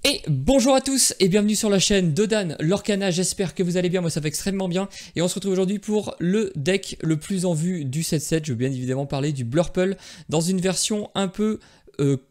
Et bonjour à tous et bienvenue sur la chaîne Dodan Lorcana, j'espère que vous allez bien, moi ça va extrêmement bien. Et on se retrouve aujourd'hui pour le deck le plus en vue du 7-7, je veux bien évidemment parler du Blurple dans une version un peu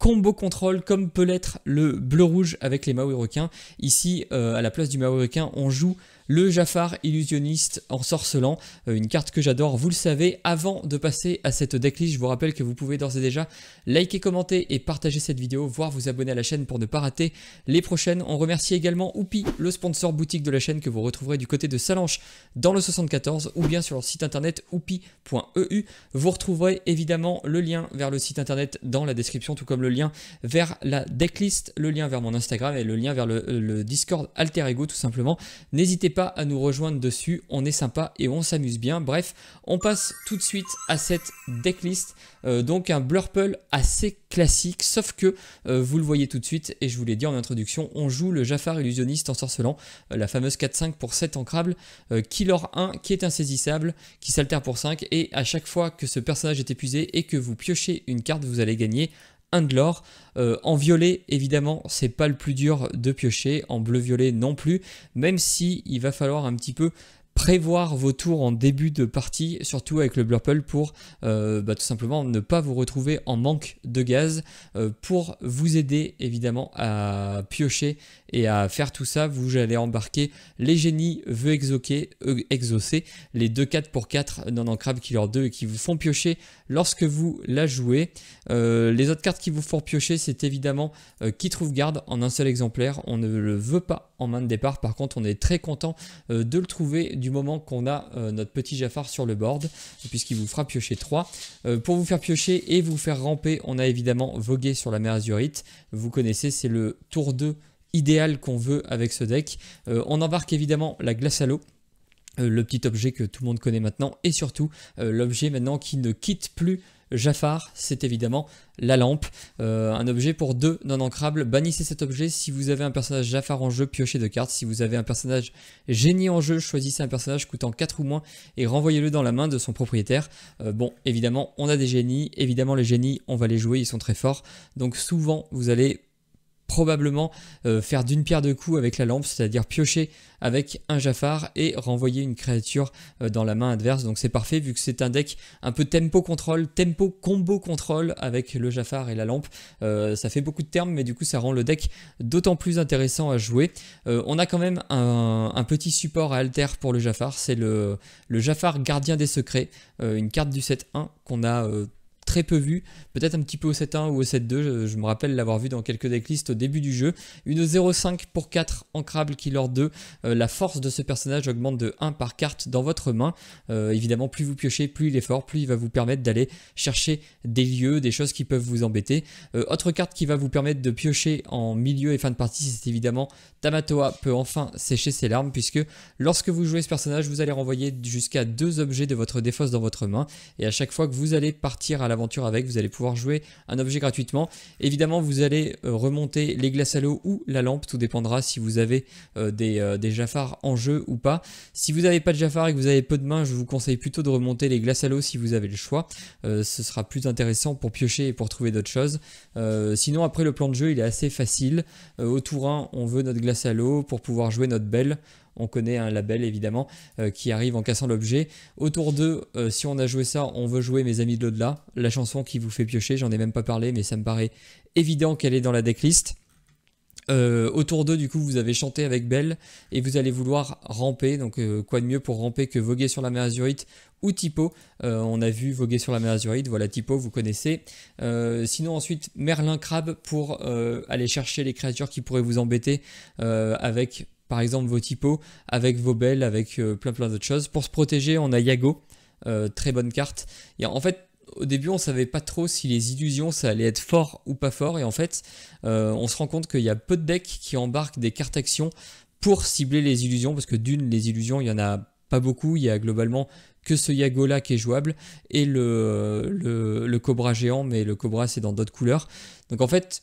combo contrôle comme peut l'être le bleu-rouge avec les Maui requins. Ici à la place du Maui requin on joue le Jafar illusionniste ensorcelant, une carte que j'adore, vous le savez. Avant de passer à cette decklist, je vous rappelle que vous pouvez d'ores et déjà liker, commenter et partager cette vidéo, voire vous abonner à la chaîne pour ne pas rater les prochaines. On remercie également Oupi, le sponsor boutique de la chaîne que vous retrouverez du côté de Salanches dans le 74 ou bien sur leur site internet oupi.eu. Vous retrouverez évidemment le lien vers le site internet dans la description, tout comme le lien vers la decklist, le lien vers mon Instagram et le lien vers le Discord Alter Ego tout simplement. N'hésitez pas à nous rejoindre dessus, on est sympa et on s'amuse bien. Bref, on passe tout de suite à cette decklist. Donc un Blurple assez classique, sauf que vous le voyez tout de suite et je vous l'ai dit en introduction, on joue le Jafar illusionniste ensorcelant, la fameuse 4-5 pour 7 ancrable, Killer 1 qui est insaisissable, qui s'altère pour 5 et à chaque fois que ce personnage est épuisé et que vous piochez une carte, vous allez gagner un de l'or. En violet évidemment c'est pas le plus dur de piocher, en bleu violet non plus, même si il va falloir un petit peu prévoir vos tours en début de partie, surtout avec le Blurple pour tout simplement ne pas vous retrouver en manque de gaz. Pour vous aider évidemment à piocher et à faire tout ça, vous allez embarquer les génies veut exaucer, les 2-4 pour 4 non ancrables Killer 2 et qui vous font piocher lorsque vous la jouez. Les autres cartes qui vous font piocher, c'est évidemment qui trouve garde en un seul exemplaire, on ne le veut pas en main de départ, par contre on est très content de le trouver du moment qu'on a notre petit Jafar sur le board, puisqu'il vous fera piocher 3. Pour vous faire piocher et vous faire ramper, on a évidemment vogué sur la mer azurite, vous connaissez, c'est le tour 2 idéal qu'on veut avec ce deck. On embarque évidemment la glace à l'eau, le petit objet que tout le monde connaît maintenant, et surtout l'objet maintenant qui ne quitte plus Jafar, c'est évidemment la lampe, un objet pour 2 non ancrables. Bannissez cet objet si vous avez un personnage Jafar en jeu, piochez 2 cartes. Si vous avez un personnage génie en jeu, choisissez un personnage coûtant 4 ou moins et renvoyez-le dans la main de son propriétaire. Bon, évidemment, on a des génies, évidemment les génies, on va les jouer, ils sont très forts, donc souvent vous allez probablement faire d'une pierre deux coups avec la lampe, c'est-à-dire piocher avec un Jafar et renvoyer une créature dans la main adverse. Donc c'est parfait vu que c'est un deck un peu tempo contrôle, tempo combo contrôle avec le Jafar et la lampe. Ça fait beaucoup de termes mais du coup ça rend le deck d'autant plus intéressant à jouer. On a quand même un petit support à alter pour le Jafar, c'est le Jafar gardien des secrets, une carte du set 1 qu'on a très peu vu, peut-être un petit peu au 7-1 ou au 7-2, je me rappelle l'avoir vu dans quelques decklists au début du jeu. Une 0,5 pour 4 ancrable Killer 2, la force de ce personnage augmente de 1 par carte dans votre main. Évidemment plus vous piochez, plus il est fort, plus il va vous permettre d'aller chercher des lieux, des choses qui peuvent vous embêter. Autre carte qui va vous permettre de piocher en milieu et fin de partie, c'est évidemment Tamatoa peut enfin sécher ses larmes, puisque lorsque vous jouez ce personnage, vous allez renvoyer jusqu'à 2 objets de votre défausse dans votre main, et à chaque fois que vous allez partir à l'aventure avec, vous allez pouvoir jouer un objet gratuitement. Évidemment, vous allez remonter les glaces à l'eau ou la lampe, tout dépendra si vous avez des Jafars en jeu ou pas. Si vous n'avez pas de Jafar et que vous avez peu de mains, je vous conseille plutôt de remonter les glaces à l'eau si vous avez le choix. Ce sera plus intéressant pour piocher et pour trouver d'autres choses. Sinon, après, le plan de jeu, il est assez facile. Au tour 1, on veut notre glace à l'eau pour pouvoir jouer notre belle. On connaît un label évidemment qui arrive en cassant l'objet. Au tour 2, si on a joué ça, on veut jouer Mes Amis de l'au-delà, la chanson qui vous fait piocher, j'en ai même pas parlé mais ça me paraît évident qu'elle est dans la decklist. Au tour 2 du coup vous avez chanté avec Belle et vous allez vouloir ramper, donc quoi de mieux pour ramper que voguer sur la mer azurite ou Typo. On a vu voguer sur la mer azurite, voilà Typo vous connaissez. Sinon ensuite Merlin Crabe pour aller chercher les créatures qui pourraient vous embêter avec par exemple vos typos, avec vos belles, avec plein d'autres choses. Pour se protéger, on a Yago, très bonne carte. Et en fait, au début, on ne savait pas trop si les illusions, ça allait être fort ou pas fort. Et en fait, on se rend compte qu'il y a peu de decks qui embarquent des cartes actions pour cibler les illusions. Parce que d'une, les illusions, il n'y en a pas beaucoup. Il y a globalement que ce Yago là qui est jouable. Et le Cobra géant, mais le Cobra c'est dans d'autres couleurs. Donc en fait...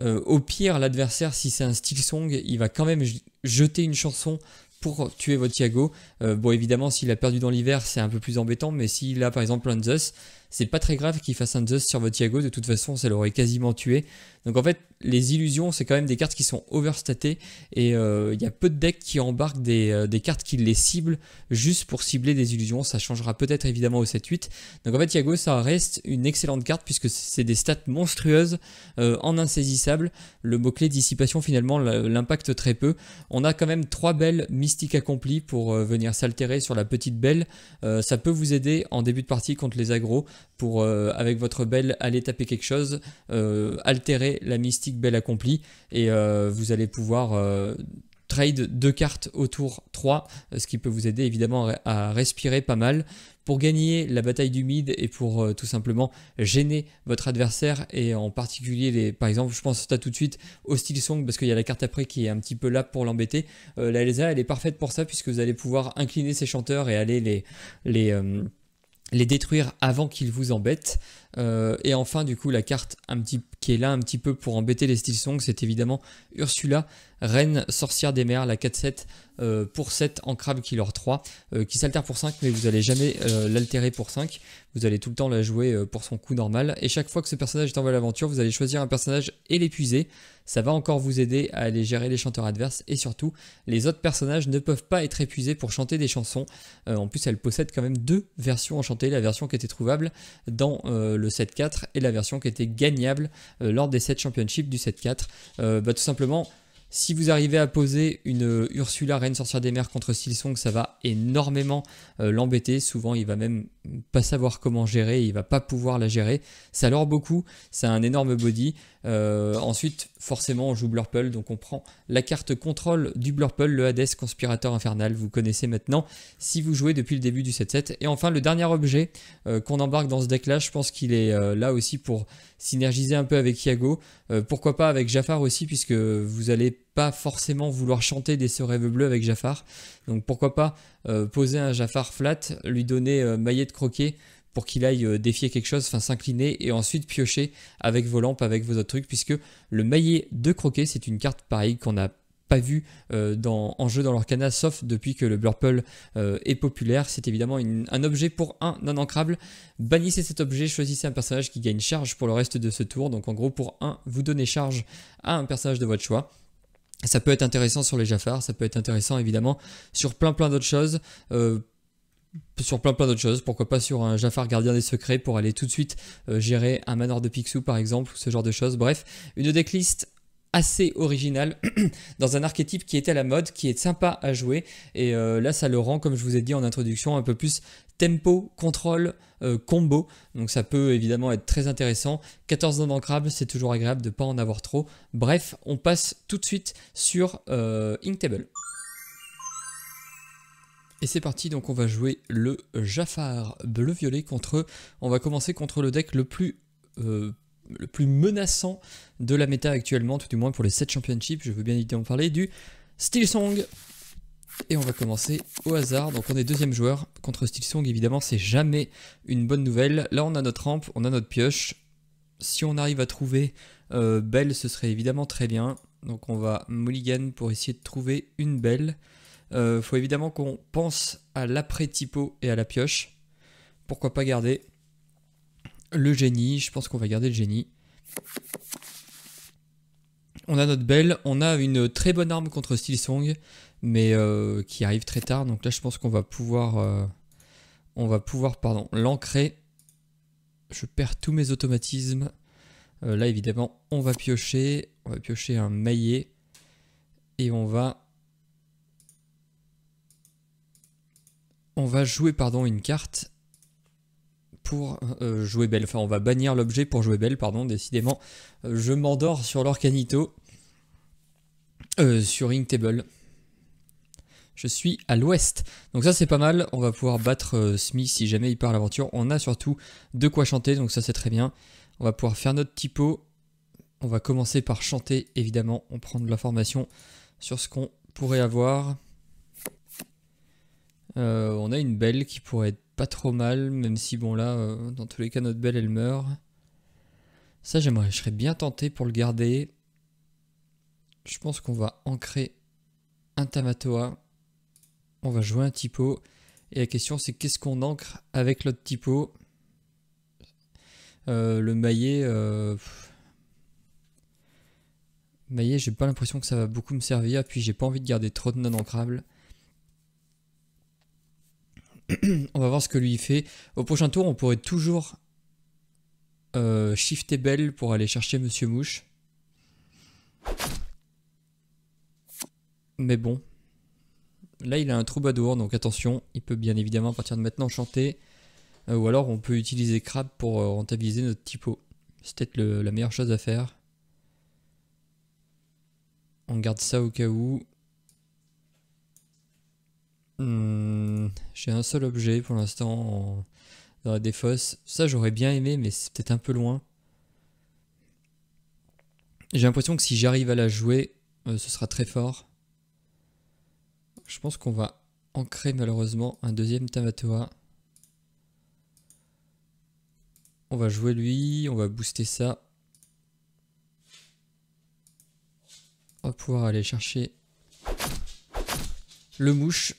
au pire, l'adversaire, si c'est un Steel Song, il va quand même jeter une chanson pour tuer votre Yago. Bon, évidemment, s'il a perdu dans l'hiver, c'est un peu plus embêtant, mais s'il a par exemple Lanzus, c'est pas très grave qu'il fasse un Just sur votre Yago, de toute façon ça l'aurait quasiment tué. Donc en fait les illusions c'est quand même des cartes qui sont overstatées et il y a peu de decks qui embarquent des cartes qui les ciblent juste pour cibler des illusions. Ça changera peut-être évidemment au 7-8. Donc en fait Yago ça reste une excellente carte puisque c'est des stats monstrueuses en insaisissable. Le mot-clé dissipation finalement l'impacte très peu. On a quand même 3 belles mystiques accomplies pour venir s'altérer sur la petite belle. Ça peut vous aider en début de partie contre les agros pour avec votre belle aller taper quelque chose, altérer la mystique belle accomplie et vous allez pouvoir trade 2 cartes au tour 3, ce qui peut vous aider évidemment à respirer pas mal pour gagner la bataille du mid et pour tout simplement gêner votre adversaire et en particulier par exemple je pense là tout de suite au Steel Song parce qu'il y a la carte après qui est un petit peu là pour l'embêter. La Elsa elle est parfaite pour ça puisque vous allez pouvoir incliner ses chanteurs et aller les détruire avant qu'ils vous embêtent. Et enfin du coup la carte qui est là un petit peu pour embêter les Steel Song, c'est évidemment Ursula, reine sorcière des mers, la 4-7 pour 7 en crabe killer 3 qui s'altère pour 5 mais vous n'allez jamais l'altérer pour 5, vous allez tout le temps la jouer pour son coup normal et chaque fois que ce personnage est envoyé à l'aventure vous allez choisir un personnage et l'épuiser. Ça va encore vous aider à aller gérer les chanteurs adverses et surtout les autres personnages ne peuvent pas être épuisés pour chanter des chansons. En plus elle possède quand même 2 versions enchantées, la version qui était trouvable dans le 7-4 et la version qui était gagnable lors des 7 championships du 7-4. Tout simplement si vous arrivez à poser une Ursula reine sorcière des mers contre Steel Song, ça va énormément l'embêter. Souvent il va même pas savoir comment gérer, il va pas pouvoir la gérer. Ça lore beaucoup, ça a un énorme body. Ensuite forcément on joue Blurple, donc on prend la carte contrôle du Blurple, le Hades conspirateur infernal, vous connaissez maintenant si vous jouez depuis le début du 7-7. Et enfin le dernier objet qu'on embarque dans ce deck là, je pense qu'il est là aussi pour synergiser un peu avec Yago, pourquoi pas avec Jafar aussi puisque vous allez pas forcément vouloir chanter des Ce rêve bleu avec Jafar, donc pourquoi pas poser un Jafar flat, lui donner maillet de croquet pour qu'il aille défier quelque chose, enfin s'incliner et ensuite piocher avec vos lampes, avec vos autres trucs, puisque le maillet de croquet c'est une carte pareille qu'on n'a pas vu en jeu dans l'Orcana sauf depuis que le Blurple est populaire. C'est évidemment un objet pour un non ancrable. Bannissez cet objet, choisissez un personnage qui gagne charge pour le reste de ce tour, donc en gros pour 1 vous donnez charge à un personnage de votre choix. Ça peut être intéressant sur les Jafar, ça peut être intéressant évidemment sur plein d'autres choses. Pourquoi pas sur un Jafar gardien des secrets pour aller tout de suite gérer un manoir de Picsou par exemple, ce genre de choses. Bref, une decklist assez originale dans un archétype qui est à la mode, qui est sympa à jouer et là ça le rend, comme je vous ai dit en introduction, un peu plus tempo, contrôle, combo, donc ça peut évidemment être très intéressant. 14 non ancrables, c'est toujours agréable de ne pas en avoir trop. Bref, on passe tout de suite sur Inktable. Et c'est parti, donc on va jouer le Jafar bleu-violet on va commencer contre le deck le plus menaçant de la méta actuellement, tout du moins pour les 7 championships. Je veux bien évidemment parler du Steel Song. Et on va commencer au hasard, donc on est deuxième joueur contre Steel Song, évidemment c'est jamais une bonne nouvelle. Là on a notre rampe, on a notre pioche, si on arrive à trouver belle ce serait évidemment très bien. Donc on va mulligan pour essayer de trouver une belle. Faut évidemment qu'on pense à l'après-typo et à la pioche. Pourquoi pas garder le génie, je pense qu'on va garder le génie. On a notre belle, on a une très bonne arme contre Steel Song, mais qui arrive très tard. Donc là je pense qu'on va pouvoir, l'ancrer. Je perds tous mes automatismes. Là évidemment on va piocher un maillet et on va jouer une carte pour jouer belle. Enfin on va bannir l'objet pour jouer belle, pardon, décidément je m'endors sur l'Orcanito, sur Inktable. Je suis à l'ouest. Donc ça c'est pas mal, on va pouvoir battre Smith si jamais il part à l'aventure. On a surtout de quoi chanter, donc ça c'est très bien. On va pouvoir faire notre typo. On va commencer par chanter, évidemment. On prend de l'information sur ce qu'on pourrait avoir. On a une belle qui pourrait être pas trop mal, même si bon là, dans tous les cas notre belle elle meurt. Ça je serais bien tenté pour le garder. Je pense qu'on va ancrer un Tamatoa. On va jouer un typo. Et la question c'est qu'est-ce qu'on ancre avec l'autre typo. Le maillet... Maillet, j'ai pas l'impression que ça va beaucoup me servir. Puis j'ai pas envie de garder trop de non ancrables. On va voir ce que lui il fait. Au prochain tour, on pourrait toujours shifter Belle pour aller chercher Monsieur Mouche. Mais bon. Là, il a un troubadour, donc attention. Il peut bien évidemment à partir de maintenant chanter. Ou alors, on peut utiliser Crabe pour rentabiliser notre typo. C'est peut-être la meilleure chose à faire. On garde ça au cas où. J'ai un seul objet pour l'instant dans la défausse. Ça, j'aurais bien aimé, mais c'est peut-être un peu loin. J'ai l'impression que si j'arrive à la jouer, ce sera très fort. Je pense qu'on va ancrer malheureusement un deuxième Tamatoa. On va jouer lui, on va booster ça. On va pouvoir aller chercher le mouche.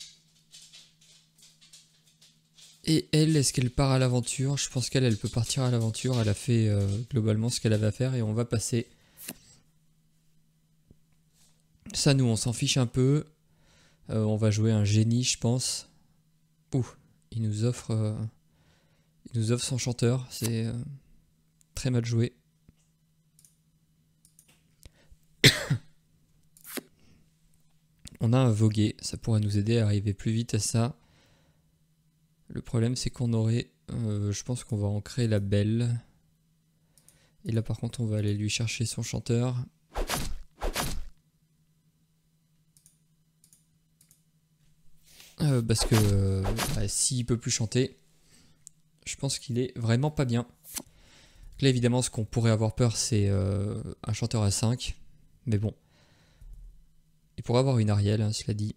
Et elle, est-ce qu'elle part à l'aventure? Je pense qu'elle peut partir à l'aventure. Elle a fait globalement ce qu'elle avait à faire et on va passer. Ça, nous, on s'en fiche un peu. On va jouer un génie, je pense. Ouh, il nous offre son chanteur. C'est très mal joué. On a un voguer. Ça pourrait nous aider à arriver plus vite à ça. Le problème, c'est qu'on aurait... je pense qu'on va ancrer la belle. Et là, par contre, on va aller lui chercher son chanteur. Parce que s'il peut plus chanter, je pense qu'il est vraiment pas bien. Là, évidemment, ce qu'on pourrait avoir peur, c'est un chanteur à 5. Mais bon. Il pourrait avoir une Ariel, hein, cela dit.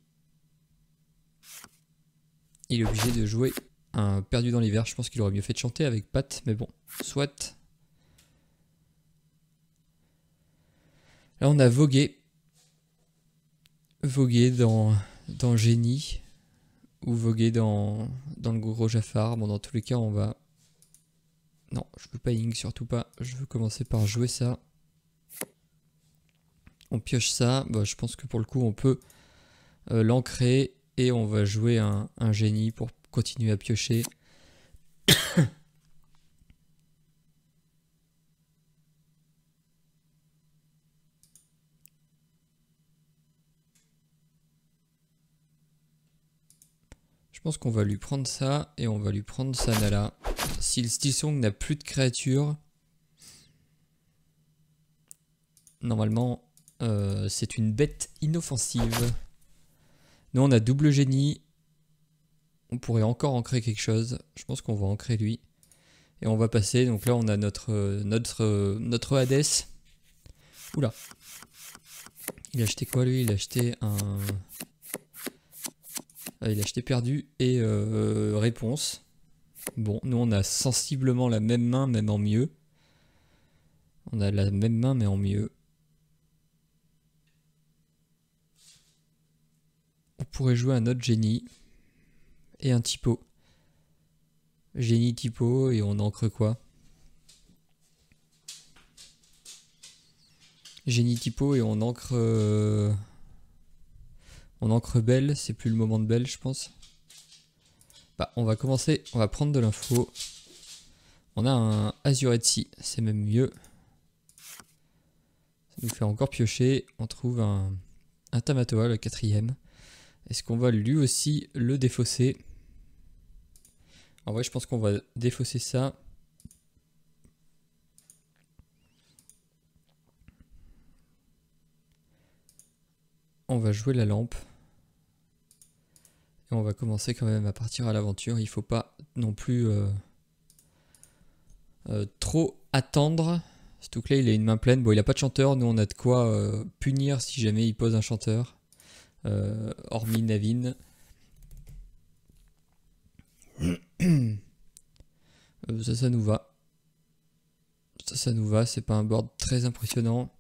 Il est obligé de jouer un perdu dans l'hiver. Je pense qu'il aurait mieux fait de chanter avec Pat, mais bon, soit. Là, on a vogué. Vogué dans Génie. Ou voguer dans le gros Jafar. Bon, dans tous les cas, on va... Non, je veux pas Ing, surtout pas. Je veux commencer par jouer ça. On pioche ça. Bah, je pense que pour le coup, on peut l'ancrer. Et on va jouer un génie pour continuer à piocher. Je pense qu'on va lui prendre ça et on va lui prendre sa Nala. Si le Stillsong n'a plus de créatures, normalement c'est une bête inoffensive. Nous on a double génie. On pourrait encore ancrer quelque chose. Je pense qu'on va ancrer lui. Et on va passer. Donc là on a notre Hades. Oula. Il a acheté quoi lui? Il a acheté un... il a acheté perdu et réponse. Bon, nous on a sensiblement la même main, même en mieux. On a la même main, mais en mieux. On pourrait jouer un autre génie. Et un typo. Génie typo, et on ancre quoi? Génie typo, et on ancre... on ancre Belle, c'est plus le moment de Belle, je pense. Bah, on va commencer, on va prendre de l'info. On a un Azuretsi, c'est même mieux. Ça nous fait encore piocher. On trouve un Tamatoa, le 4ème. Est-ce qu'on va lui aussi le défausser? En vrai, je pense qu'on va défausser ça. On va jouer la lampe. Et on va commencer quand même à partir à l'aventure. Il faut pas non plus trop attendre. Surtout que là, il a une main pleine. Bon, il a pas de chanteur. Nous, on a de quoi punir si jamais il pose un chanteur. Hormis Navin. Ça nous va. Ça nous va. C'est pas un board très impressionnant.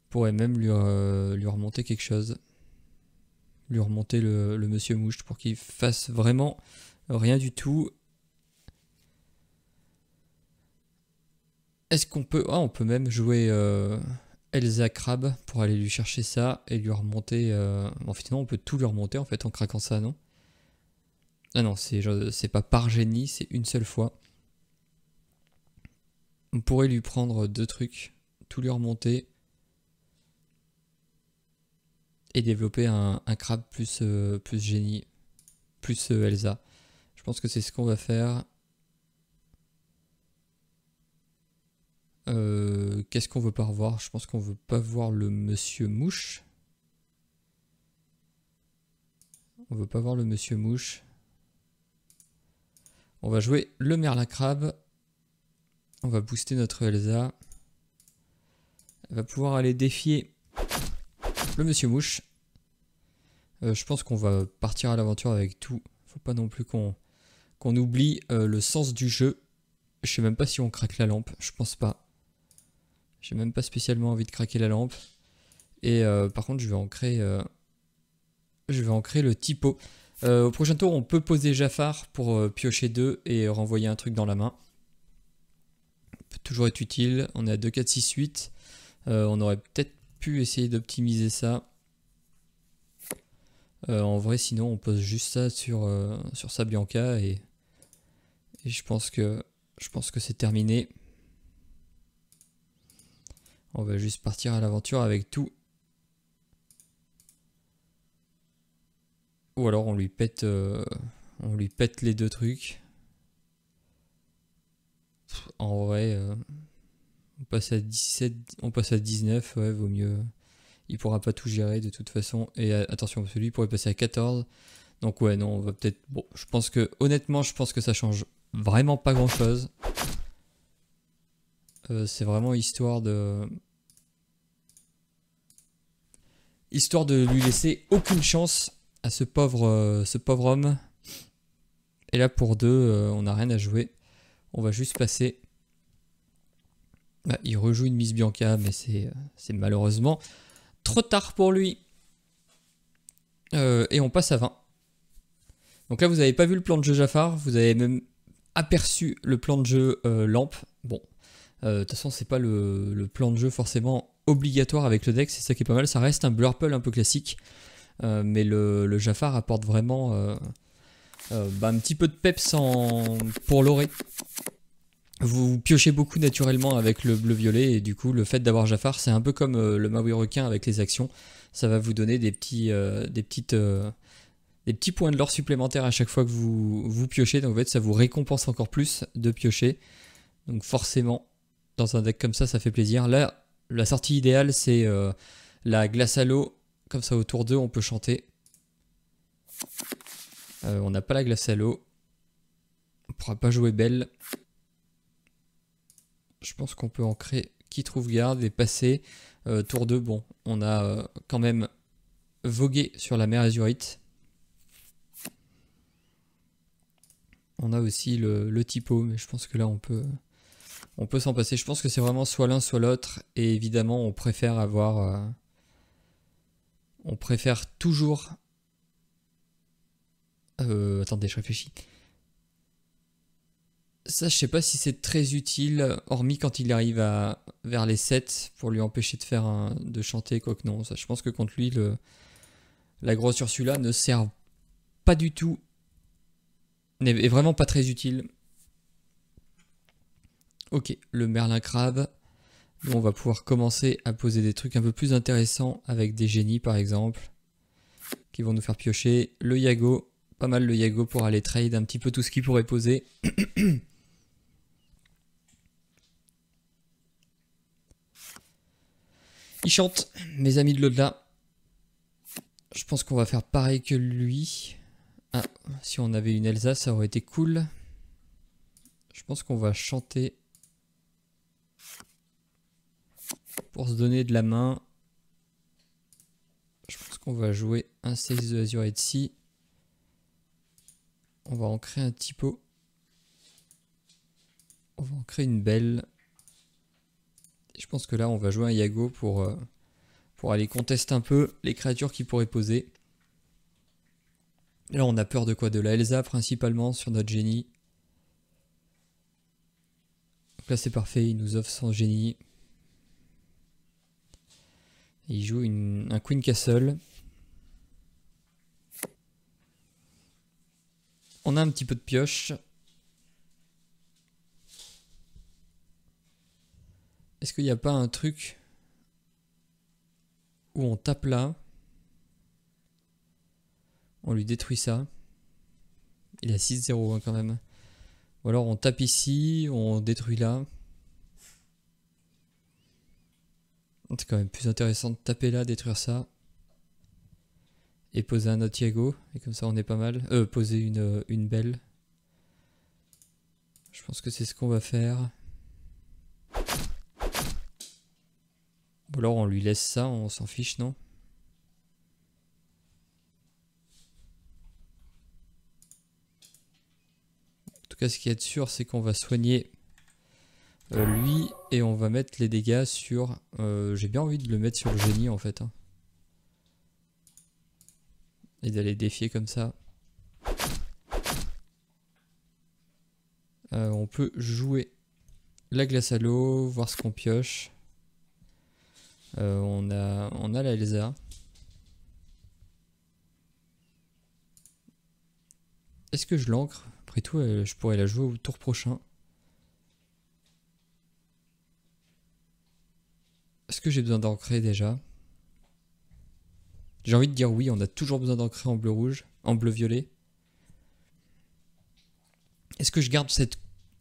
On pourrait même lui remonter quelque chose. Lui remonter le Monsieur Mouche pour qu'il fasse vraiment rien du tout. Est-ce qu'on peut... Ah, on peut même jouer Elsa Crab pour aller lui chercher ça et lui remonter... Bon, finalement, on peut tout lui remonter en fait en craquant ça, non? Ah non, c'est pas par génie, c'est une seule fois. On pourrait lui prendre 2 trucs, tout lui remonter et développer un crabe plus génie, plus Elsa. Je pense que c'est ce qu'on va faire. Qu'est-ce qu'on veut pas revoir? Je pense qu'on veut pas voir le monsieur mouche. On veut pas voir le monsieur mouche. On va jouer le merlin crabe. On va booster notre Elsa. Elle va pouvoir aller défier le monsieur mouche. Je pense qu'on va partir à l'aventure avec tout. Faut pas non plus qu'on oublie le sens du jeu. Je sais même pas si on craque la lampe. Je pense pas. J'ai même pas spécialement envie de craquer la lampe. Et par contre, je vais en créer le typo. Au prochain tour, on peut poser Jafar pour piocher 2 et renvoyer un truc dans la main. Ça peut toujours être utile. On est à 2, 4, 6, 8. On aurait peut-être pu essayer d'optimiser ça. En vrai, sinon, on pose juste ça sur sa Bianca et je pense que c'est terminé. On va juste partir à l'aventure avec tout. Ou alors on lui pète les 2 trucs. En vrai, on passe à 17, on passe à 19, ouais, vaut mieux. Il pourra pas tout gérer de toute façon. Et attention, celui pourrait passer à 14. Donc ouais, non, on va peut-être... Bon, honnêtement, je pense que ça change vraiment pas grand-chose. C'est vraiment histoire de lui laisser aucune chance à ce pauvre homme. Et là, pour 2, on n'a rien à jouer. On va juste passer. Il rejoue une Miss Bianca, mais c'est malheureusement trop tard pour lui. Et on passe à 20. Donc là, vous n'avez pas vu le plan de jeu Jafar. Vous avez même aperçu le plan de jeu Lampe. Bon, de toute façon, c'est pas le plan de jeu forcément obligatoire avec le deck. C'est ça qui est pas mal. Ça reste un Blurple un peu classique. Mais le Jafar apporte vraiment un petit peu de peps pour l'orée. Vous piochez beaucoup naturellement avec le bleu-violet et du coup le fait d'avoir Jafar c'est un peu comme le Maui requin avec les actions. Ça va vous donner des petits points de l'or supplémentaires à chaque fois que vous piochez. Donc en fait ça vous récompense encore plus de piocher. Donc forcément dans un deck comme ça fait plaisir. Là la sortie idéale c'est la glace à l'eau. Comme ça autour d'eux on peut chanter. On n'a pas la glace à l'eau. On ne pourra pas jouer belle. Je pense qu'on peut ancrer qui trouve garde et passer. Tour 2, bon, on a quand même vogué sur la mer Azurite. On a aussi le typo, mais je pense que là on peut s'en passer. Je pense que c'est vraiment soit l'un soit l'autre. Et évidemment, on préfère avoir... on préfère toujours... attendez, je réfléchis. Ça, je sais pas si c'est très utile, hormis quand il arrive vers les 7 pour lui empêcher de chanter, quoique non. Ça, je pense que contre lui, la grosse Ursula ne sert pas du tout, n'est vraiment pas très utile. Ok, le Merlin Crabe. On va pouvoir commencer à poser des trucs un peu plus intéressants avec des génies par exemple, qui vont nous faire piocher. Le Yago, pas mal le Yago pour aller trade un petit peu tout ce qu'il pourrait poser. Il chante, mes amis de l'au-delà. Je pense qu'on va faire pareil que lui. Ah, si on avait une Elsa, ça aurait été cool. Je pense qu'on va chanter pour se donner de la main. Je pense qu'on va jouer un 16 de Azurite ici. On va en créer un typo. On va en créer une belle. Et je pense que là, on va jouer un Yago pour aller contester un peu les créatures qui pourraient poser. Là, on a peur de quoi? De la Elsa principalement sur notre génie. Donc là c'est parfait, il nous offre son génie. Et il joue un Queen Castle. On a un petit peu de pioche. Est-ce qu'il n'y a pas un truc où on tape là, on lui détruit ça. Il est à 6-0 hein, quand même. Ou alors on tape ici, on détruit là. C'est quand même plus intéressant de taper là, détruire ça. Et poser un autre Iago. Et comme ça on est pas mal. Poser une belle. Je pense que c'est ce qu'on va faire. Ou alors on lui laisse ça, on s'en fiche, non? En tout cas, ce qui est sûr, c'est qu'on va soigner lui et on va mettre les dégâts sur... J'ai bien envie de le mettre sur le génie en fait. Hein. Et d'aller défier comme ça. On peut jouer la glace à l'eau, voir ce qu'on pioche. On a la Elsa. Est-ce que je l'ancre? Après tout, je pourrais la jouer au tour prochain. Est-ce que j'ai besoin d'ancrer déjà? J'ai envie de dire oui, on a toujours besoin d'ancrer en bleu-rouge, en bleu-violet. Est-ce que je garde cette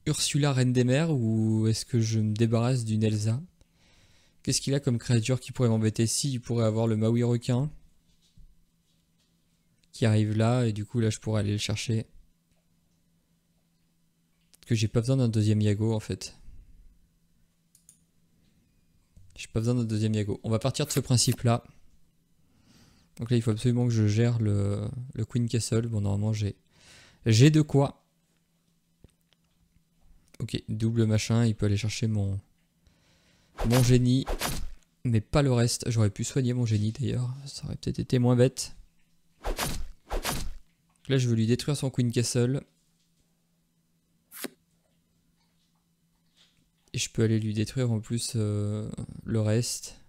Ursula Reine des Mers ou est-ce que je me débarrasse d'une Elsa? Qu'est-ce qu'il a comme créature qui pourrait m'embêter? Si, il pourrait avoir le Maui requin qui arrive là et du coup là je pourrais aller le chercher. Parce que j'ai pas besoin d'un deuxième Iago en fait. J'ai pas besoin d'un deuxième Iago. On va partir de ce principe là. Donc là il faut absolument que je gère le Queen Castle. Bon normalement j'ai de quoi. Ok, double machin, il peut aller chercher mon génie. Mais pas le reste. J'aurais pu soigner mon génie d'ailleurs. Ça aurait peut-être été moins bête. Là je veux lui détruire son Queen Castle. Et je peux aller lui détruire en plus le reste.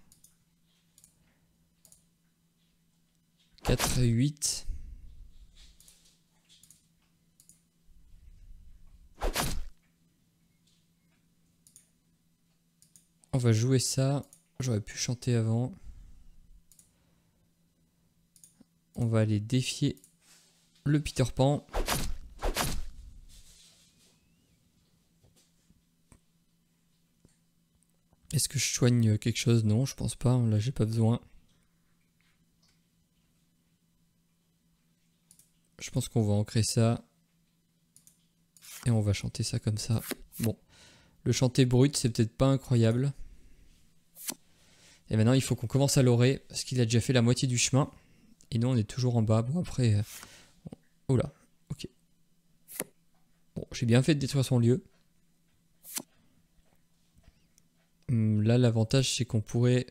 4 et 8. On va jouer ça. J'aurais pu chanter avant. On va aller défier le Peter Pan. Est-ce que je soigne quelque chose? Non, je pense pas. Là, j'ai pas besoin. Je pense qu'on va ancrer ça. Et on va chanter ça comme ça. Bon. Le chanter brut, c'est peut-être pas incroyable. Et maintenant, il faut qu'on commence à l'orer. Parce qu'il a déjà fait la moitié du chemin. Et nous, on est toujours en bas. Bon, après... Oh là. Ok. Bon, j'ai bien fait de détruire son lieu. Là, l'avantage, c'est qu'on pourrait...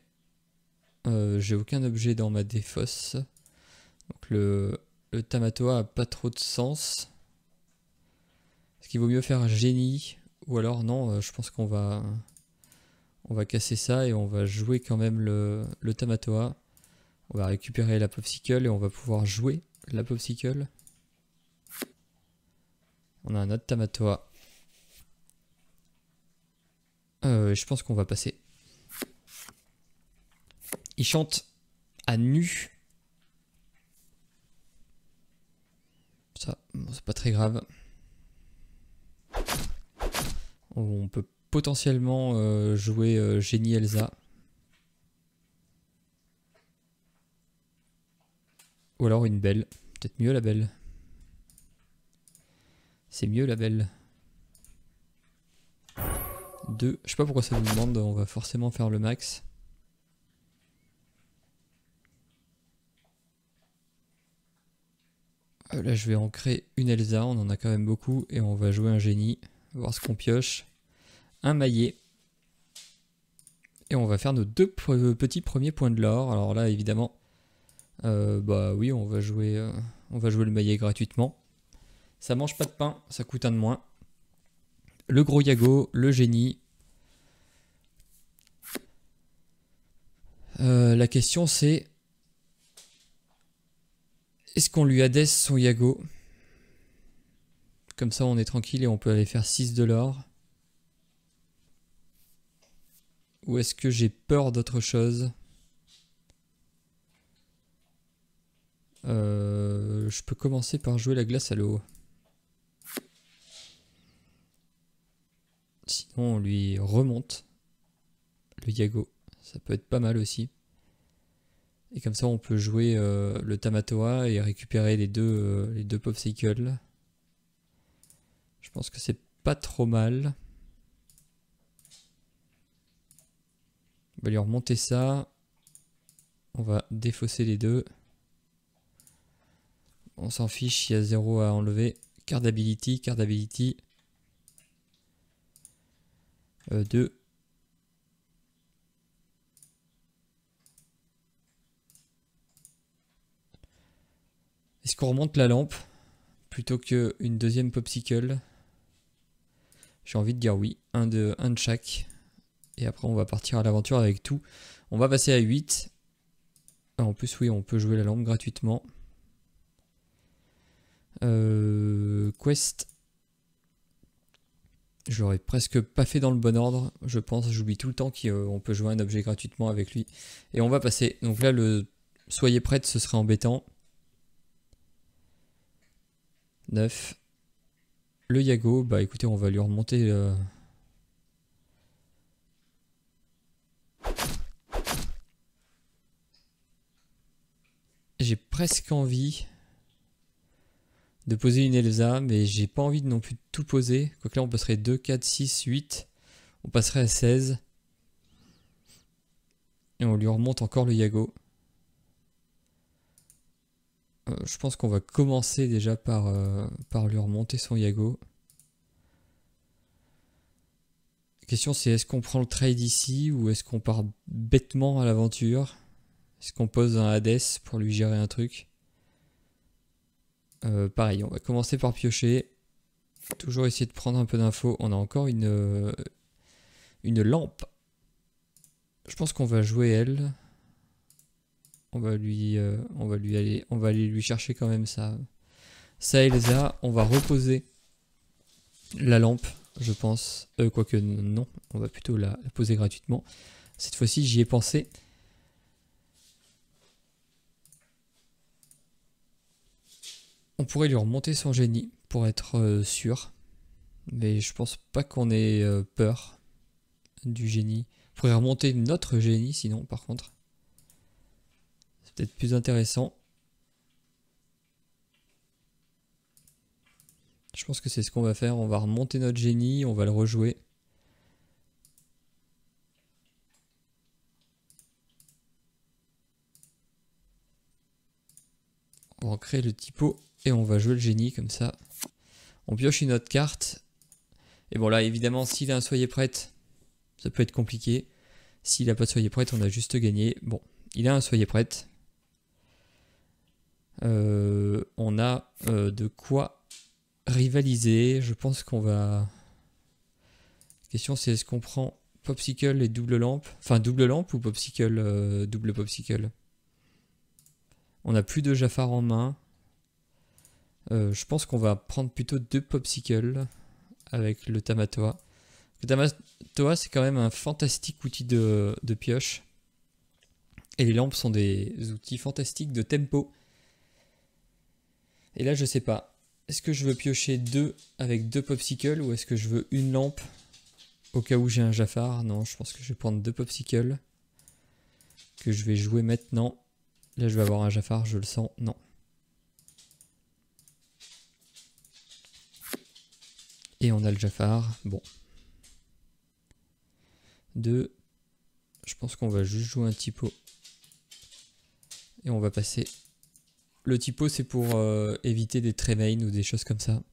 j'ai aucun objet dans ma défausse. Donc le Tamatoa a pas trop de sens. Est-ce qu'il vaut mieux faire un génie? Ou alors non, je pense qu'on va... On va casser ça et on va jouer quand même le Tamatoa. On va récupérer la Popsicle et on va pouvoir jouer la Popsicle. On a un autre Tamatoa. Je pense qu'on va passer. Il chante à nu. Ça, bon, c'est pas très grave. On peut potentiellement jouer Génie Elsa. Ou alors une belle. Peut-être mieux la belle. C'est mieux la belle. 2. Je sais pas pourquoi ça nous demande, on va forcément faire le max. Là je vais ancrer une Elsa, on en a quand même beaucoup. Et on va jouer un génie. Voir ce qu'on pioche. Un maillet. Et on va faire nos 2 petits premiers points de l'or. Alors là évidemment, bah oui on va jouer le maillet gratuitement. Ça mange pas de pain, ça coûte un de moins. le gros Yago, le génie. La question c'est, est-ce qu'on lui adesse son Yago? Comme ça on est tranquille et on peut aller faire 6 de l'or. Ou est-ce que j'ai peur d'autre chose? Je peux commencer par jouer la glace à l'eau. Sinon on lui remonte le Yago. Ça peut être pas mal aussi. Et comme ça on peut jouer le Tamatoa et récupérer les deux Popsicles. Je pense que c'est pas trop mal. On va lui remonter ça. On va défausser les deux. On s'en fiche, il y a 0 à enlever. Card d'ability, 2. Est-ce qu'on remonte la lampe plutôt qu'une deuxième Popsicle? J'ai envie de dire oui. Un de chaque. Et après on va partir à l'aventure avec tout. On va passer à 8. En plus oui, on peut jouer la lampe gratuitement. Quest. Je l'aurais presque pas fait dans le bon ordre, je pense. J'oublie tout le temps qu'on peut jouer un objet gratuitement avec lui. Et on va passer. Donc là, le soyez prête, ce serait embêtant. 9. Le Yago, bah écoutez, on va lui remonter... J'ai presque envie de poser une Elsa, mais j'ai pas envie de non plus tout poser. Quoique là, on passerait 2, 4, 6, 8. On passerait à 16. Et on lui remonte encore le Yago. Je pense qu'on va commencer déjà par lui remonter son Yago. La question c'est, est-ce qu'on prend le trade ici ou est-ce qu'on part bêtement à l'aventure? Est-ce qu'on pose un Hades pour lui gérer un truc? Pareil, on va commencer par piocher. Toujours essayer de prendre un peu d'infos. On a encore une lampe. Je pense qu'on va jouer elle. On va aller lui chercher quand même ça Elsa. On va reposer la lampe, je pense. Quoique non, on va plutôt la poser gratuitement. Cette fois-ci, j'y ai pensé. On pourrait lui remonter son génie pour être sûr. Mais je pense pas qu'on ait peur du génie. On pourrait remonter notre génie sinon, par contre. C'est peut-être plus intéressant. Je pense que c'est ce qu'on va faire. On va remonter notre génie, on va le rejouer. On va créer le typo et on va jouer le génie comme ça. On pioche une autre carte. Et bon là, évidemment, s'il a un soyez prête, ça peut être compliqué. S'il n'a pas de soyez prête, on a juste gagné. Bon, il a un soyez prête. On a de quoi rivaliser. Je pense qu'on va... La question c'est, est-ce qu'on prend Popsicle et double lampe? Enfin, double lampe ou Popsicle, double Popsicle? On a plus de Jafar en main. Je pense qu'on va prendre plutôt 2 Popsicles avec le Tamatoa. Le Tamatoa, c'est quand même un fantastique outil de pioche. Et les lampes sont des outils fantastiques de tempo. Et là, je sais pas. Est-ce que je veux piocher 2 avec 2 Popsicles ou est-ce que je veux une lampe au cas où j'ai un Jafar? Non, je pense que je vais prendre 2 Popsicles que je vais jouer maintenant. Là, je vais avoir un Jafar, je le sens. Non. Et on a le Jafar. Bon. 2. Je pense qu'on va juste jouer un typo. Et on va passer. Le typo, c'est pour éviter des Tremain ou des choses comme ça.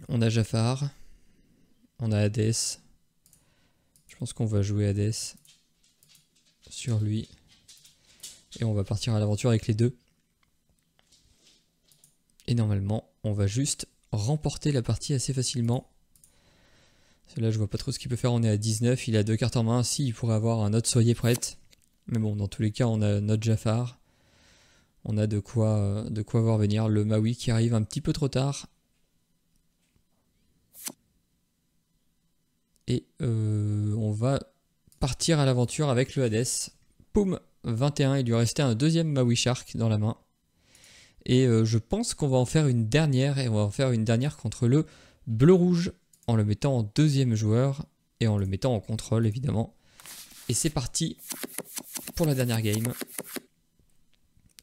On a Jafar. On a Hades. Je pense qu'on va jouer Hades sur lui. Et on va partir à l'aventure avec les deux. Et normalement, on va juste remporter la partie assez facilement. Là, je vois pas trop ce qu'il peut faire. On est à 19. Il a 2 cartes en main. Si, il pourrait avoir un autre Soyez prête. Mais bon, dans tous les cas, on a notre Jafar. On a de quoi voir venir. Le Maui qui arrive un petit peu trop tard. Et on va partir à l'aventure avec le Hades. Poum, 21. Il lui restait un deuxième Maui Shark dans la main. Et je pense qu'on va en faire une dernière. Et on va en faire une dernière contre le bleu-rouge. En le mettant en deuxième joueur. Et en le mettant en contrôle, évidemment. Et c'est parti pour la dernière game.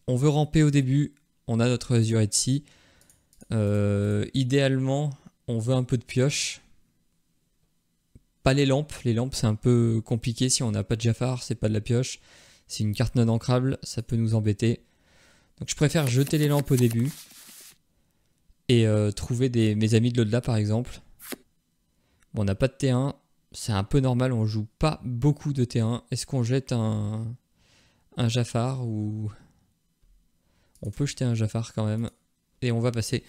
On veut ramper au début. On a notre Resurrect. Idéalement, on veut un peu de pioche. Pas les lampes. Les lampes, c'est un peu compliqué. Si on n'a pas de Jafar, c'est pas de la pioche. C'est une carte non ancrable. Ça peut nous embêter. Donc je préfère jeter les lampes au début. Et trouver mes amis de l'au-delà, par exemple. Bon, on n'a pas de T1. C'est un peu normal. On joue pas beaucoup de T1. Est-ce qu'on jette un Jafar ou... On peut jeter un Jafar quand même. Et on va passer.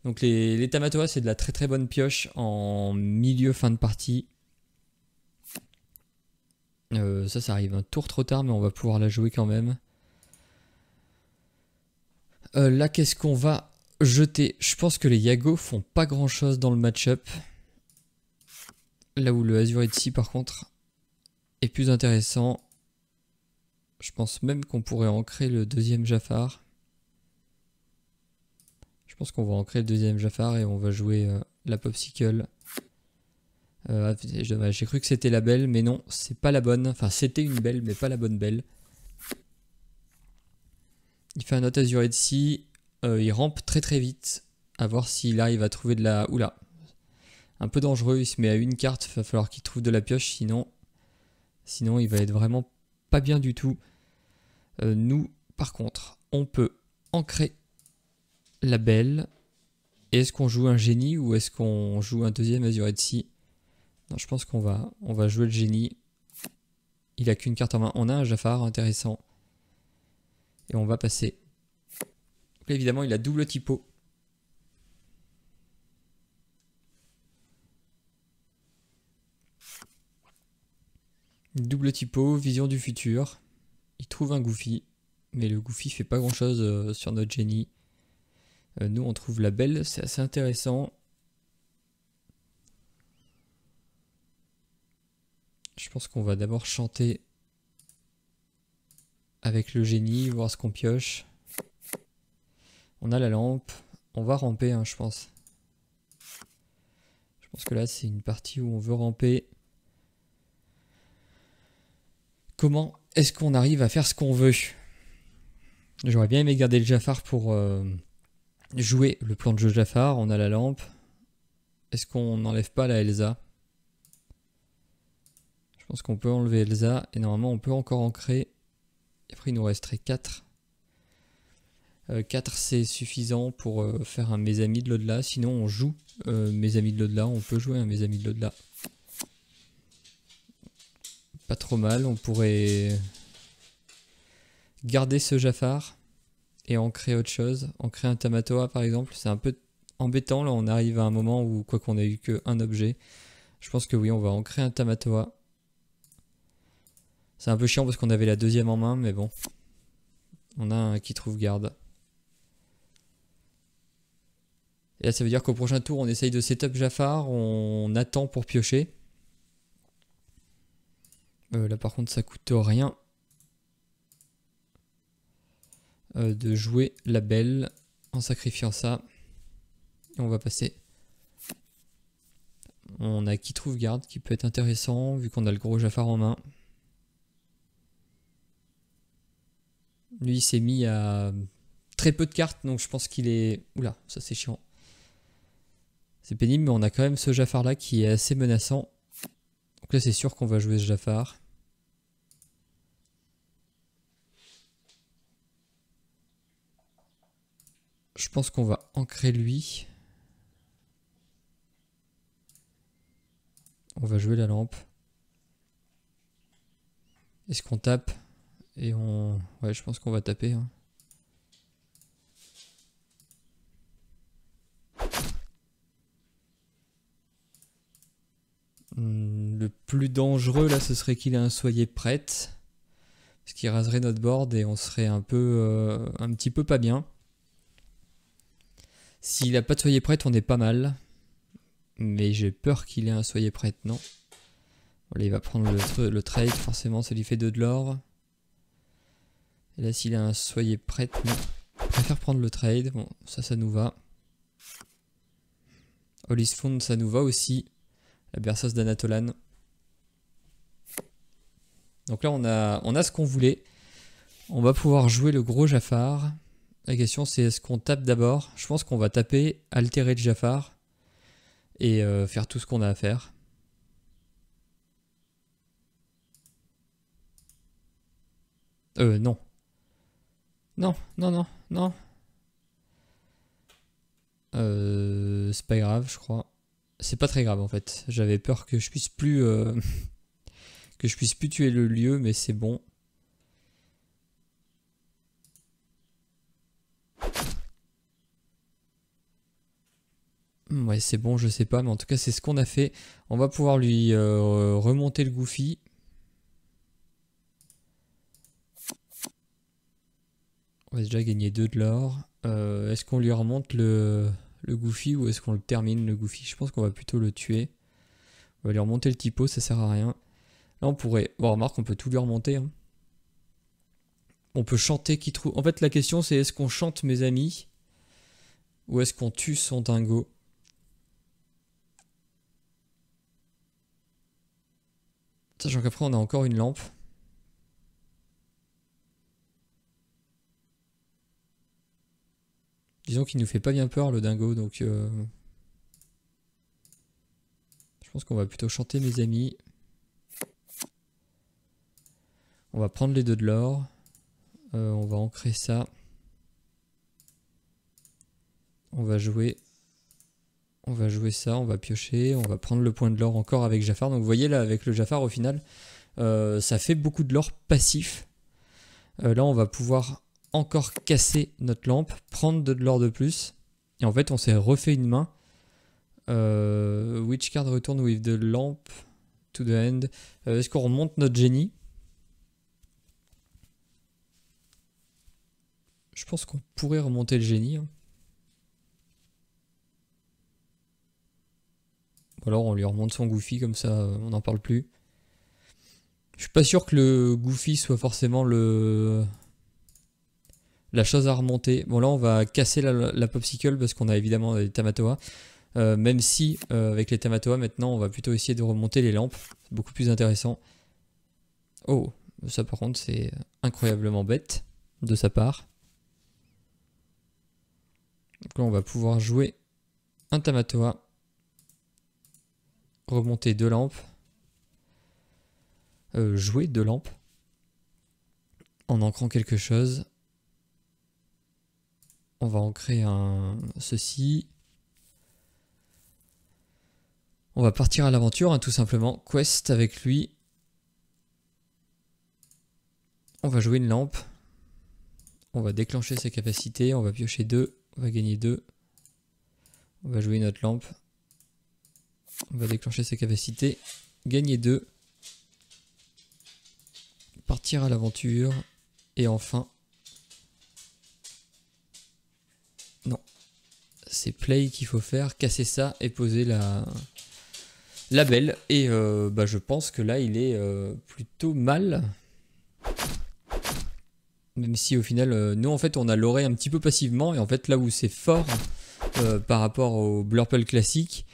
Donc les Tamatoa, c'est de la très très bonne pioche en milieu fin de partie. Ça arrive un tour trop tard, mais on va pouvoir la jouer quand même. Là, qu'est-ce qu'on va jeter? Je pense que les Yago font pas grand chose dans le match-up. Là où le Azuretsi, par contre, est plus intéressant. Je pense même qu'on pourrait ancrer le deuxième Jafar. Je pense qu'on va ancrer le deuxième Jafar et on va jouer la Popsicle. J'ai cru que c'était la belle, mais non, c'est pas la bonne. Enfin, c'était une belle, mais pas la bonne belle. Il fait un autre Azuretsi. Il rampe très très vite. À voir s'il arrive à trouver de la... Oula. Un peu dangereux, il se met à une carte. Il va falloir qu'il trouve de la pioche, sinon il va être vraiment pas bien du tout. Nous, par contre, on peut ancrer la belle. Est-ce qu'on joue un génie ou est-ce qu'on joue un deuxième Azuretsi? Non, je pense qu'on va jouer le génie. Il a qu'une carte en main. On a un Jafar intéressant. Et on va passer. Donc là, évidemment, il a double typo. Double typo, vision du futur. Il trouve un Goofy. Mais le Goofy fait pas grand chose sur notre génie. Nous, on trouve la belle. C'est assez intéressant. Je pense qu'on va d'abord chanter avec le génie, voir ce qu'on pioche. On a la lampe. On va ramper, hein, je pense. Je pense que là, c'est une partie où on veut ramper. Comment est-ce qu'on arrive à faire ce qu'on veut? J'aurais bien aimé garder le Jafar pour jouer le plan de jeu Jafar. On a la lampe. Est-ce qu'on n'enlève pas la Elsa? Je pense qu'on peut enlever Elsa. Et normalement, on peut encore ancrer. Et après, il nous resterait 4. 4, c'est suffisant pour faire un Mes Amis de l'au-delà. Sinon, on joue Mes Amis de l'au-delà. On peut jouer un Mes Amis de l'au-delà. Pas trop mal. On pourrait garder ce Jafar et ancrer autre chose. Ancrer un Tamatoa, par exemple. C'est un peu embêtant. Là, on arrive à un moment où, quoi qu'on ait eu qu'un objet. Je pense que oui, on va ancrer un Tamatoa. C'est un peu chiant parce qu'on avait la deuxième en main, mais bon. On a un qui trouve garde. Et là, ça veut dire qu'au prochain tour, on essaye de setup Jafar, on attend pour piocher. Là, par contre, ça coûte rien de jouer la belle en sacrifiant ça. Et on va passer. On a qui trouve garde, qui peut être intéressant, vu qu'on a le gros Jafar en main. Lui, il s'est mis à très peu de cartes, donc je pense qu'il est... Oula, ça c'est chiant. C'est pénible, mais on a quand même ce Jafar là qui est assez menaçant. Donc là, c'est sûr qu'on va jouer ce Jafar. Je pense qu'on va ancrer lui. On va jouer la lampe. Est-ce qu'on tape? Et on... Ouais, je pense qu'on va taper. Hein. Le plus dangereux là ce serait qu'il ait un soyer prête. Parce qu'il raserait notre board et on serait un petit peu pas bien. S'il a pas de soyer prête, on est pas mal. Mais j'ai peur qu'il ait un soyer prête, non. Voilà, il va prendre le trade, forcément ça lui fait 2 de l'or. Et là s'il a un soyer prête, non. Je préfère prendre le trade, bon ça nous va. Olisfond ça nous va aussi. La berceuse d'Anatolan. Donc là on a ce qu'on voulait. On va pouvoir jouer le gros Jafar. La question c'est est-ce qu'on tape d'abord? Je pense qu'on va taper, altérer le Jafar. Et faire tout ce qu'on a à faire. Non. Non, non, non, non. C'est pas grave, je crois. C'est pas très grave en fait. J'avais peur que je puisse plus que je puisse plus tuer le lieu, mais c'est bon. Ouais, c'est bon, je sais pas, mais en tout cas, c'est ce qu'on a fait. On va pouvoir lui remonter le Goofy. On va déjà gagner 2 de l'or. Est-ce qu'on lui remonte le Goofy ou est-ce qu'on le termine le Goofy? Je pense qu'on va plutôt le tuer. On va lui remonter le typo, ça sert à rien. Là, on pourrait... Bon, remarque, on peut tout lui remonter. Hein. On peut chanter qui trouve... En fait, la question, c'est est-ce qu'on chante mes amis ou est-ce qu'on tue son dingo? Sachant qu'après, on a encore une lampe. Disons qu'il nous fait pas bien peur, le dingo, donc... Je pense qu'on va plutôt chanter mes amis. On va prendre les 2 de l'or. On va ancrer ça. On va jouer ça, on va piocher, on va prendre le point de l'or encore avec Jafar. Donc vous voyez là avec le Jafar au final, ça fait beaucoup de l'or passif. Là on va pouvoir encore casser notre lampe, prendre de l'or de plus. Et en fait on s'est refait une main. Which card return with the lamp to the end? Est-ce qu'on remonte notre génie? Je pense qu'on pourrait remonter le génie. Hein. Ou alors on lui remonte son Goofy, comme ça on n'en parle plus. Je suis pas sûr que le Goofy soit forcément la chose à remonter. Bon là on va casser la Popsicle parce qu'on a évidemment des Tamatoa. Même si avec les Tamatoa maintenant on va plutôt essayer de remonter les lampes. C'est beaucoup plus intéressant. Oh, ça par contre c'est incroyablement bête de sa part. Donc là on va pouvoir jouer un Tamatoa. Remonter 2 lampes. Jouer 2 lampes. En ancrant quelque chose. On va ancrer ceci. On va partir à l'aventure, hein, tout simplement. Quest avec lui. On va jouer une lampe. On va déclencher ses capacités. On va piocher 2. On va gagner 2. On va jouer notre lampe. On va déclencher ses capacités. Gagner 2. Partir à l'aventure. Et enfin... Non. C'est play qu'il faut faire. Casser ça et poser la belle. Et je pense que là, il est plutôt mal. Même si au final, nous en fait, on a l'oré un petit peu passivement. Et en fait, là où c'est fort par rapport au Blurple classique,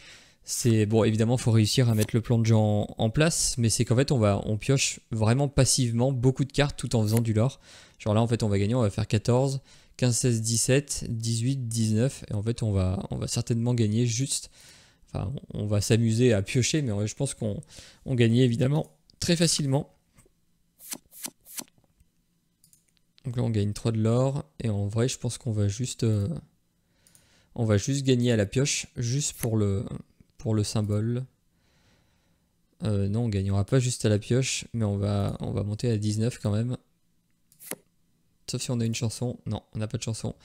c'est bon, évidemment, il faut réussir à mettre le plan de jeu en place. Mais c'est qu'en fait, on pioche vraiment passivement beaucoup de cartes tout en faisant du lore. Genre là, en fait, on va gagner, on va faire 14, 15, 16, 17, 18, 19. Et en fait, on va certainement gagner juste... Enfin, on va s'amuser à piocher, mais je pense qu'on gagnait évidemment très facilement. Donc là, on gagne 3 de l'or. Et en vrai, je pense qu'on va juste... on va juste gagner à la pioche, juste pour le symbole. Non, on gagnera pas juste à la pioche, mais on va monter à 19 quand même. Sauf si on a une chanson. Non, on n'a pas de chanson.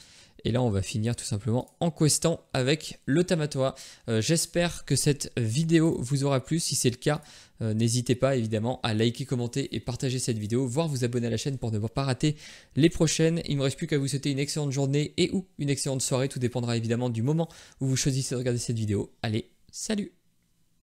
Et là, on va finir tout simplement en questant avec le Tamatoa. J'espère que cette vidéo vous aura plu. Si c'est le cas, n'hésitez pas évidemment à liker, commenter et partager cette vidéo, voire vous abonner à la chaîne pour ne pas rater les prochaines. Il ne me reste plus qu'à vous souhaiter une excellente journée et ou une excellente soirée. Tout dépendra évidemment du moment où vous choisissez de regarder cette vidéo. Allez, salut!